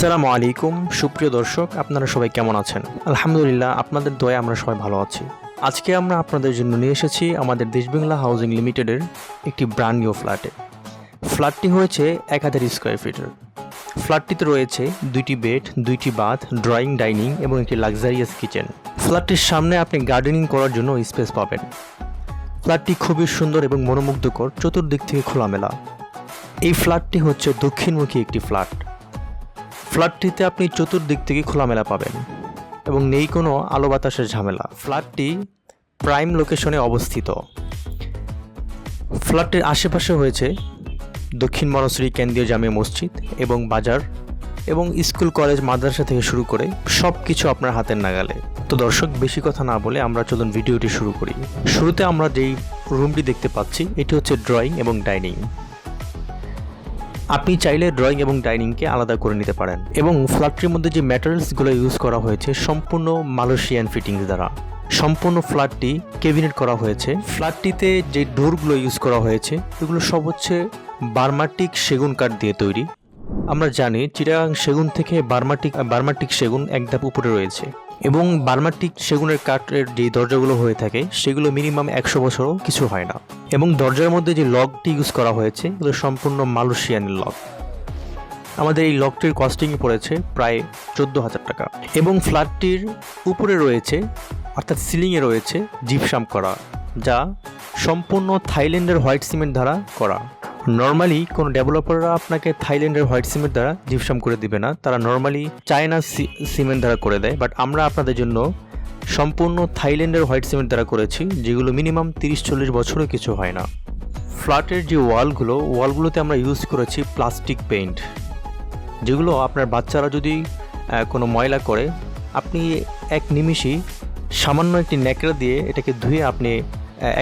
আসসালামু আলাইকুম সুপ্রিয় দর্শক, আপনারা সবাই কেমন আছেন? আলহামদুলিল্লাহ, আপনাদের দয়ায় আমরা সবাই ভালো আছি। আজকে আমরা আপনাদের জন্য নিয়ে এসেছি আমাদের দেশ বাংলা হাউজিং লিমিটেডের একটি ব্র্যান্ড নিউ ফ্ল্যাটে। ফ্ল্যাটটি হয়েছে 1000 স্কোয়ার ফিটের। ফ্ল্যাটটিতে রয়েছে 2টি বেড, 2টি বাথ, ড্রয়িং, ডাইনিং এবং একটি লাক্সারিয়াস কিচেন। ফ্ল্যাটটির সামনে আপনি গার্ডেনিং করার জন্য স্পেস পাবেন। ফ্ল্যাটটি খুবই সুন্দর এবং মনোমুগ্ধকর, চতুর্দিক থেকে খোলামেলা। এই ফ্ল্যাটটি হচ্ছে দক্ষিণমুখী একটি ফ্ল্যাট। ফ্ল্যাটটিতে আপনি চতুর্দিক থেকে খোলামেলা পাবেন এবং নেই কোনো আলো বাতাসের ঝামেলা। ফ্ল্যাটটি প্রাইম লোকেশনে অবস্থিত। ফ্ল্যাটটির আশেপাশে হয়েছে দক্ষিণ মনশ্রী কেন্দ্রীয় জামে মসজিদ এবং বাজার এবং স্কুল, কলেজ, মাদ্রাসা থেকে শুরু করে সব কিছু আপনার হাতের নাগালে। তো দর্শক, বেশি কথা না বলে আমরা চলুন ভিডিওটি শুরু করি। শুরুতে আমরা যেই রুমটি দেখতে পাচ্ছি এটি হচ্ছে ড্রয়িং এবং ডাইনিং। আপনি চাইলে ড্রয়িং এবং ডাইনিংকে আলাদা করে নিতে পারেন এবং ফ্ল্যাটটির মধ্যে যে ম্যাটেরিয়ালসগুলো ইউজ করা হয়েছে সম্পূর্ণ মালয়েশিয়ান ফিটিংস দ্বারা। সম্পূর্ণ ফ্ল্যাটটি ক্যাবিনেট করা হয়েছে। ফ্ল্যাটটিতে যে ডোরগুলো ইউজ করা হয়েছে এগুলো সব হচ্ছে বার্মাটিক সেগুন কাঠ দিয়ে তৈরি। আমরা জানি চিটাগাং সেগুন থেকে বার্মাটিক সেগুন এক ধাপ উপরে রয়েছে এবং বার্মাটিক সেগুনের কাঠের যে দরজাগুলো হয়ে থাকে সেগুলো মিনিমাম 100 বছরও কিছু হয় না। এবং দরজার মধ্যে যে লকটি ইউজ করা হয়েছে এগুলো সম্পূর্ণ মালয়েশিয়ানের লক। আমাদের এই লকটির কস্টিং পড়েছে প্রায় 14,000 টাকা। এবং ফ্ল্যাটটির উপরে রয়েছে অর্থাৎ সিলিংয়ে রয়েছে জিপসাম করা, যা সম্পূর্ণ থাইল্যান্ডের হোয়াইট সিমেন্ট দ্বারা করা। নর্মালি কোনো ডেভেলপাররা আপনাকে থাইল্যান্ডের হোয়াইট সিমেন্ট দ্বারা জিপসাম করে দিবে না, তারা নর্মালি চায়না সিমেন্ট দ্বারা করে দেয়। বাট আমরা আপনাদের জন্য সম্পূর্ণ থাইল্যান্ডের হোয়াইট সিমেন্ট দ্বারা করেছি, যেগুলো মিনিমাম 30-40 বছরও কিছু হয় না। ফ্ল্যাটের যে ওয়ালগুলোতে আমরা ইউজ করেছি প্লাস্টিক পেইন্ট, যেগুলো আপনার বাচ্চারা যদি কোনো ময়লা করে আপনি এক নিমিষেই সামান্য একটি ন্যাকড়া দিয়ে এটাকে ধুয়ে আপনি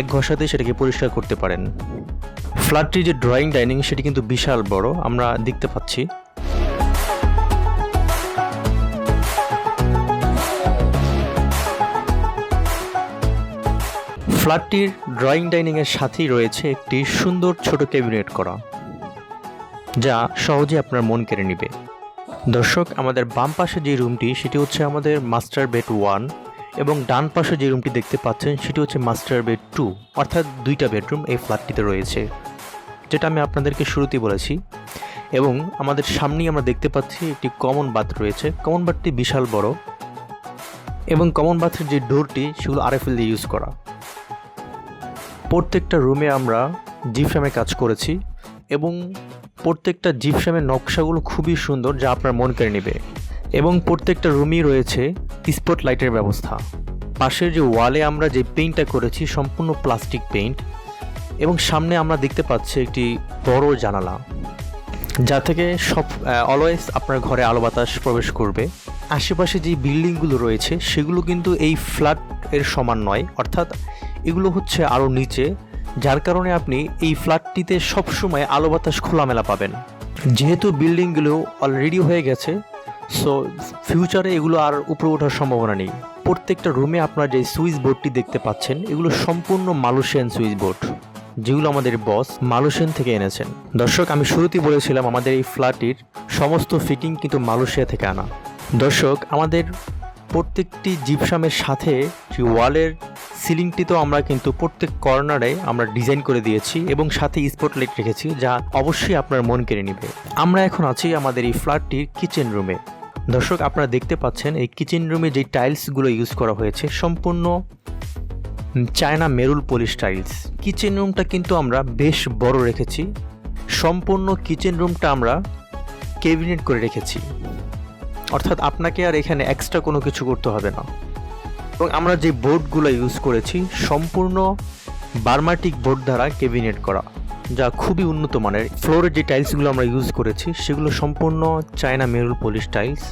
এক ঘষাতেই সেটাকে পরিষ্কার করতে পারেন। ফ্ল্যাটটির যে ড্রয়িং ডাইনিং সেটি কিন্তু বিশাল বড়, আমরা দেখতে পাচ্ছি। ফ্ল্যাটটির ড্রয়িং ডাইনিংয়ের সাথেই রয়েছে একটি সুন্দর ছোট ক্যাবিনেট করা, যা সহজে আপনার মন কেড়ে নেবে। দর্শক, আমাদের বাম পাশে যে রুমটি সেটি হচ্ছে আমাদের মাস্টার বেড 1 এবং ডান পাশে যে রুমটি দেখতে পাচ্ছেন সেটি হচ্ছে মাস্টার বেড 2, অর্থাৎ 2টা বেডরুম এই ফ্ল্যাটটিতে রয়েছে, যেটা আমি আপনাদেরকে শুরুতেই বলেছি। এবং আমাদের সামনেই আমরা দেখতে পাচ্ছি একটি কমন বাথ রয়েছে। কমন বাথটি বিশাল বড় এবং কমন বাথের যে ডোরটি সেগুলো আরএফএল দিয়ে ইউজ করা। প্রত্যেকটা রুমে আমরা জিপসামের কাজ করেছি এবং প্রত্যেকটা জিপসামের নকশাগুলো খুবই সুন্দর, যা আপনার মন কেড়ে নেবে। এবং প্রত্যেকটা রুমেই রয়েছে স্পট লাইটের ব্যবস্থা। পাশের যে ওয়ালে আমরা যে পেইন্টটা করেছি সম্পূর্ণ প্লাস্টিক পেইন্ট এবং সামনে আমরা দেখতে পাচ্ছি একটি বড় জানালা, যা থেকে অলওয়েজ আপনার ঘরে আলো বাতাস প্রবেশ করবে। আশেপাশে যে বিল্ডিংগুলো রয়েছে সেগুলো কিন্তু এই ফ্ল্যাট এর সমান নয়, অর্থাৎ এগুলো হচ্ছে আরও নিচে, যার কারণে আপনি এই ফ্ল্যাটটিতে সবসময় আলো বাতাস খোলামেলা পাবেন। যেহেতু বিল্ডিংগুলো অলরেডি হয়ে গেছে, সো ফিউচারে এগুলো আর উপরে ওঠার সম্ভাবনা নেই। প্রত্যেকটা রুমে আপনার যে সুইচ বোর্ডটি দেখতে পাচ্ছেন এগুলো সম্পূর্ণ মালয়েশিয়ান সুইচ বোর্ড, যেগুলো আমাদের বস মালয়েশিয়ান থেকে এনেছেন। দর্শক, আমি শুরুতেই বলেছিলাম আমাদের এই ফ্ল্যাটটির সমস্ত ফিটিং কিন্তু মালয়েশিয়া থেকে আনা। দর্শক, আমাদের প্রত্যেকটি জিপসামের সাথে যে ওয়ালের সিলিংটিতেও আমরা কিন্তু প্রত্যেক কর্নারে আমরা ডিজাইন করে দিয়েছি এবং সাথে স্পটলাইট রেখেছি, যা অবশ্যই আপনার মন কেড়ে নেবে। আমরা এখন আছি আমাদের এই ফ্ল্যাটটির কিচেন রুমে। দর্শক, আপনারা দেখতে পাচ্ছেন এই কিচেন রুমে যে টাইলসগুলো ইউজ করা হয়েছে সম্পূর্ণ চায়না মেরুল পলিশ টাইলস। কিচেন রুমটা কিন্তু আমরা বেশ বড় রেখেছি। সম্পূর্ণ কিচেন রুমটা আমরা ক্যাবিনেট করে রেখেছি, অর্থাৎ আপনাকে আর এখানে এক্সট্রা কোনো কিছু করতে হবে না। এবং আমরা যে বোর্ডগুলো ইউজ করেছি সম্পূর্ণ বার্মাটিক বোর্ড দ্বারা ক্যাবিনেট করা, যা খুবই উন্নত মানের। ফ্লোরের যে টাইলসগুলো আমরা ইউজ করেছি সেগুলো সম্পূর্ণ চায়না মেরুল পলিশ টাইলস।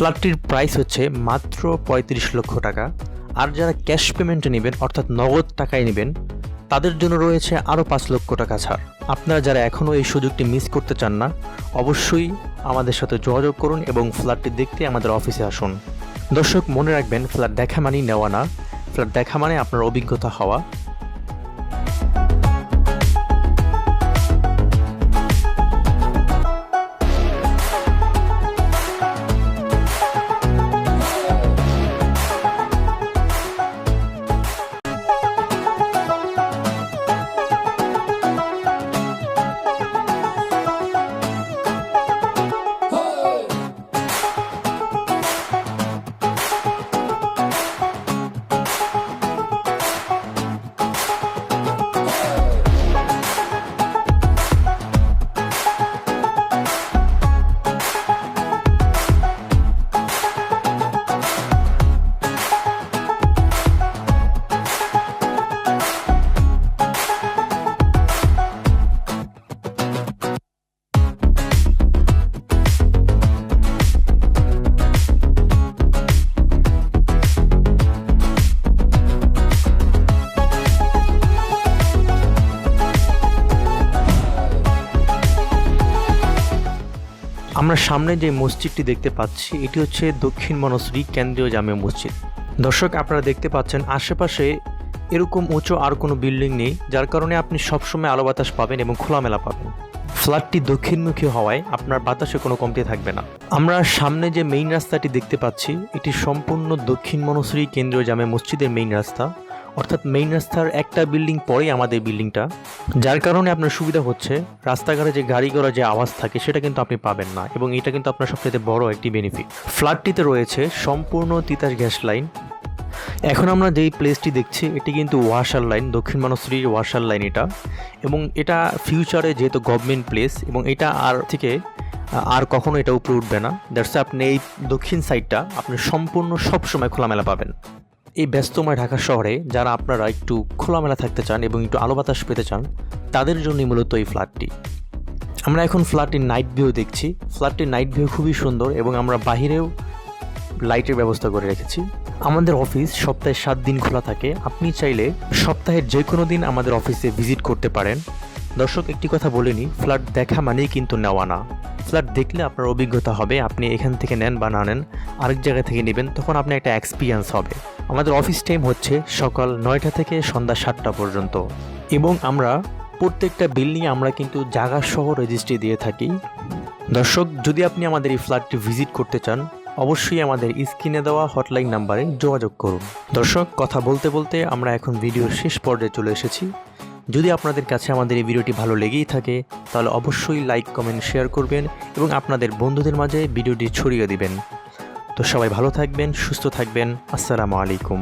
ফ্ল্যাটটির প্রাইস হচ্ছে মাত্র ৩৫ লক্ষ টাকা। আর যারা ক্যাশ পেমেন্টে নেবেন অর্থাৎ নগদ টাকায় নেবেন তাদের জন্য রয়েছে আরও ৫ লক্ষ টাকা ছাড়। আপনারা যারা এখনও এই সুযোগটি মিস করতে চান না অবশ্যই আমাদের সাথে যোগাযোগ করুন এবং ফ্ল্যাটটি দেখতে আমাদের অফিসে আসুন। দর্শক মনে রাখবেন, ফ্ল্যাট দেখা মানেই নেওয়া না, ফ্ল্যাট দেখা মানে আপনার অভিজ্ঞতা হওয়া। আমরা সামনে যে মসজিদটি দেখতে পাচ্ছি এটি হচ্ছে দক্ষিণ মনশ্রী কেন্দ্রীয় জামে মসজিদ। দর্শক আপনারা দেখতে পাচ্ছেন আশেপাশে এরকম উঁচু আর কোনো বিল্ডিং নেই, যার কারণে আপনি সবসময় আলো বাতাস পাবেন এবং খোলামেলা পাবেন। ফ্ল্যাটটি দক্ষিণমুখী হওয়ায় আপনার বাতাসে কোনো কমতি থাকবে না। আমরা সামনে যে মেইন রাস্তাটি দেখতে পাচ্ছি এটি সম্পূর্ণ দক্ষিণ মনশ্রী কেন্দ্রীয় জামে মসজিদের মেইন রাস্তা, অর্থাৎ মেইন রাস্তার একটা বিল্ডিং পরেই আমাদের বিল্ডিংটা, যার কারণে আপনার সুবিধা হচ্ছে রাস্তাঘাটে যে গাড়ি ঘোড়া যে আওয়াজ থাকে সেটা কিন্তু আপনি পাবেন না, এবং এটা কিন্তু আপনার সবচেয়ে বড় একটি বেনিফিট। ফ্ল্যাটটিতে রয়েছে সম্পূর্ণ তিতাস গ্যাস লাইন। এখন আমরা যেই প্লেসটি দেখছি এটি কিন্তু ওয়াসার লাইন, দক্ষিণ মনশ্রীর ওয়াসার লাইন এটা, এবং এটা ফিউচারে যেহেতু গভর্নমেন্ট প্লেস এবং এটা আর কখনো এটা উপরে উঠবে না, দ্যাটস আপনি এই দক্ষিণ সাইডটা আপনি সম্পূর্ণ সবসময় খোলামেলা পাবেন। এই ব্যস্তময় ঢাকা শহরে যারা আপনারা একটু খোলামেলা থাকতে চান এবং একটু আলো বাতাস পেতে চান তাদের জন্যই মূলত এই ফ্ল্যাটটি। আমরা এখন ফ্ল্যাটটির নাইট ভিউ দেখছি। ফ্ল্যাটটির নাইট ভিউ খুবই সুন্দর এবং আমরা বাহিরেও লাইটের ব্যবস্থা করে রেখেছি। আমাদের অফিস সপ্তাহে 7 দিন খোলা থাকে, আপনি চাইলে সপ্তাহের যে কোনো দিন আমাদের অফিসে ভিজিট করতে পারেন। দর্শক একটি কথা বলে নিই, ফ্ল্যাট দেখা মানেই কিন্তু নেওয়া না। ফ্ল্যাট দেখলে আপনার অভিজ্ঞতা হবে, আপনি এখান থেকে নেন বা না নেন আরেক জায়গা থেকে নেবেন, তখন আপনার একটা এক্সপিরিয়েন্স হবে। আমাদের অফিস টাইম হচ্ছে সকাল 9টা থেকে সন্ধ্যা 7টা পর্যন্ত, এবং আমরা প্রত্যেকটা বিল্ডিংয়ে আমরা কিন্তু জায়গা সহ রেজিস্ট্রি দিয়ে থাকি। দর্শক যদি আপনি আমাদের এই ফ্ল্যাটটি ভিজিট করতে চান অবশ্যই আমাদের স্ক্রিনে দেওয়া হটলাইন নাম্বারে যোগাযোগ করুন। দর্শক কথা বলতে বলতে আমরা এখন ভিডিওর শেষ পর্যায়ে চলে এসেছি। যদি আপনাদের কাছে আমাদের এই ভিডিওটি ভালো লেগেই থাকে তাহলে অবশ্যই লাইক কমেন্ট শেয়ার করবেন এবং আপনাদের বন্ধুদের মাঝে ভিডিওটি ছড়িয়ে দিবেন। তো সবাই ভালো থাকবেন, সুস্থ থাকবেন। আসসালামু আলাইকুম।